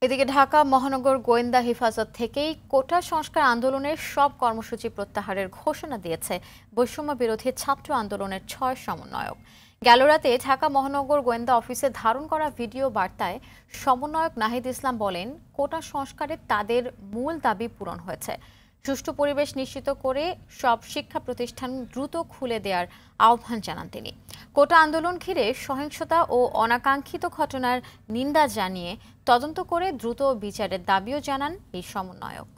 এদিকে ঢাকা মহানগর গোয়েন্দা হেফাজত থেকেই কোটা সংস্কার আন্দোলনের সব কর্মসূচি প্রত্যাহারের ঘোষণা দিয়েছে বৈষম্য বিরোধী ছাত্র আন্দোলনের ৬ সমন্বয়ক। গেল রাতে ঢাকা মহানগর গোয়েন্দা অফিসে ধারণ করা ভিডিও বার্তায় সমন্বয়ক নাহিদ ইসলাম বলেন, কোটা সংস্কারে তাদের মূল দাবি পূরণ হয়েছে। সুষ্ঠু পরিবেশ নিশ্চিত করে সব শিক্ষা প্রতিষ্ঠান দ্রুত খুলে দেওয়ার আহ্বান জানান তিনি। কোটা আন্দোলন ঘিরে সহিংসতা ও অনাকাঙ্ক্ষিত ঘটনার নিন্দা জানিয়ে তদন্ত করে দ্রুত বিচারের দাবিও জানান এই সমন্বয়ক।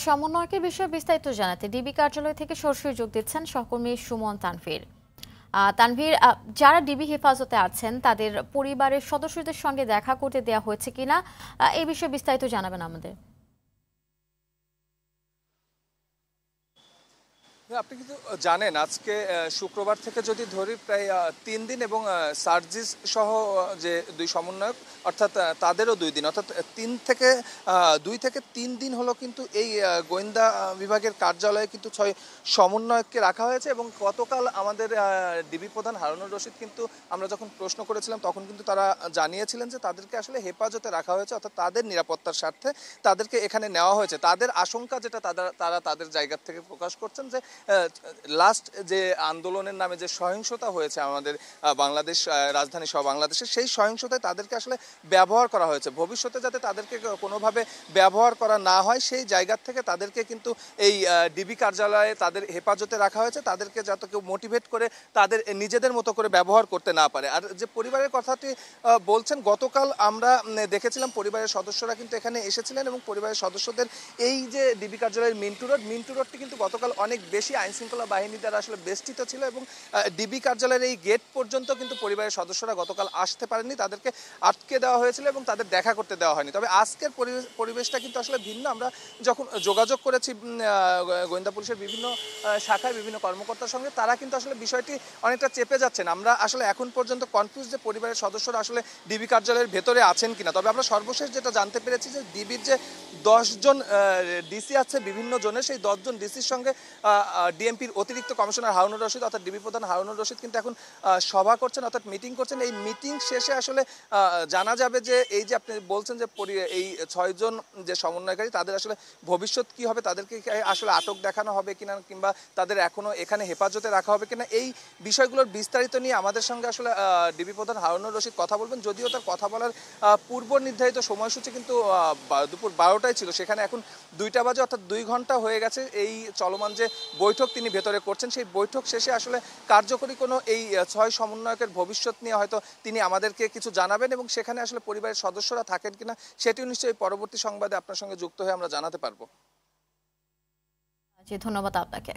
সমন্বয়কের বিষয়ে বিস্তারিত জানাতে ডিবি কার্যালয় থেকে সরাসরি যোগ দিচ্ছেন সহকর্মী সুমন তানভীর। তানভীর, যারা ডিবি হেফাজতে আছেন তাদের পরিবারের সদস্যদের সঙ্গে দেখা করতে দেওয়া হয়েছে কিনা, এই বিষয়ে বিস্তারিত জানাবেন আমাদের। আপনি কিন্তু জানেন আজকে শুক্রবার থেকে যদি ধরি প্রায় ৩ দিন এবং সার্জিস সহ যে দুই সমন্বয়ক অর্থাৎ তাদেরও 2 দিন অর্থাৎ 2 থেকে 3 দিন হলো কিন্তু এই গোয়েন্দা বিভাগের কার্যালয়ে কিন্তু 6 সমন্বয়ককে রাখা হয়েছে। এবং গতকাল আমাদের ডিবি প্রধান হারুনুর রশিদ কিন্তু আমরা যখন প্রশ্ন করেছিলাম তখন কিন্তু তারা জানিয়েছিলেন যে তাদেরকে আসলে হেফাজতে রাখা হয়েছে, অর্থাৎ তাদের নিরাপত্তার স্বার্থে তাদেরকে এখানে নেওয়া হয়েছে। তাদের আশঙ্কা যেটা তারা তাদের জায়গা থেকে প্রকাশ করছেন যে লাস্ট যে আন্দোলনের নামে যে সহিংসতা হয়েছে আমাদের বাংলাদেশ রাজধানী সহ বাংলাদেশে, সেই সহিংসতায় তাদেরকে আসলে ব্যবহার করা হয়েছে। ভবিষ্যতে যাতে তাদেরকে কোনোভাবে ব্যবহার করা না হয় সেই জায়গা থেকে তাদেরকে কিন্তু এই ডিবি কার্যালয়ে তাদের হেফাজতে রাখা হয়েছে, তাদেরকে যাতে কেউ মোটিভেট করে তাদের নিজেদের মতো করে ব্যবহার করতে না পারে। আর যে পরিবারের কথাটি বলছেন, গতকাল আমরা দেখেছিলাম পরিবারের সদস্যরা কিন্তু এখানে এসেছিলেন এবং পরিবারের সদস্যদের এই যে ডিবি কার্যালয়ের মিন্টু রোডটি কিন্তু গতকাল অনেক বেশি আইনশৃঙ্খলা বাহিনী দ্বারা আসলে বেষ্টিত ছিল এবং ডিবি কার্যালয়ের এই গেট পর্যন্ত কিন্তু পরিবারের সদস্যরা গতকাল আসতে পারেননি, তাদেরকে আটকে দেওয়া হয়েছিল এবং তাদের দেখা করতে দেওয়া হয়নি। তবে আজকের পরিবেশটা কিন্তু আসলে ভিন্ন। আমরা যখন যোগাযোগ করেছি গোয়েন্দা পুলিশের বিভিন্ন শাখায় বিভিন্ন কর্মকর্তার সঙ্গে, তারা কিন্তু আসলে বিষয়টি অনেকটা চেপে যাচ্ছেন। আমরা আসলে এখন পর্যন্ত কনফিউজ যে পরিবারের সদস্যরা আসলে ডিবি কার্যালয়ের ভেতরে আছেন কিনা। তবে আমরা সর্বশেষ যেটা জানতে পেরেছি যে ডিবির যে 10 জন ডিসি আছে বিভিন্ন জনের, সেই 10 জন ডিসির সঙ্গে ডিএমপির অতিরিক্ত কমিশনার হারুনুর রশিদ অর্থাৎ ডিবি প্রধান হারুনুর রশিদ কিন্তু এখন সভা করছেন অর্থাৎ মিটিং করছেন। এই মিটিং শেষে আসলে জানা যাবে যে এই যে আপনি বলছেন যে এই 6 জন যে সমন্বয়কারী তাদের আসলে ভবিষ্যৎ কি হবে, তাদেরকে আসলে আটক দেখানো হবে কিনা কিংবা তাদের এখনো এখানে হেফাজতে রাখা হবে কিনা, এই বিষয়গুলোর বিস্তারিত নিয়ে আমাদের সঙ্গে আসলে ডিবি প্রধান হারুনুর রশিদ কথা বলবেন। যদিও তার কথা বলার পূর্ব নির্ধারিত সময়সূচি কিন্তু দুপুর 12টায় ছিল, সেখানে এখন 2টা বাজে অর্থাৎ 2 ঘন্টা হয়ে গেছে। এই চলমান যে বৈঠক তিনি ভেতরে করছেন, সেই বৈঠক শেষে আসলে কার্যকরী কোনো এই 6 সমন্বয়কের ভবিষ্যৎ নিয়ে হয়তো তিনি আমাদেরকে কিছু জানাবেন এবং সেখানে আসলে পরিবারের সদস্যরা থাকেন কিনা সেটিও নিশ্চয়ই পরবর্তী সংবাদে আপনার সঙ্গে যুক্ত হয়ে আমরা জানাতে পারবো। জি, ধন্যবাদ আপনাকে।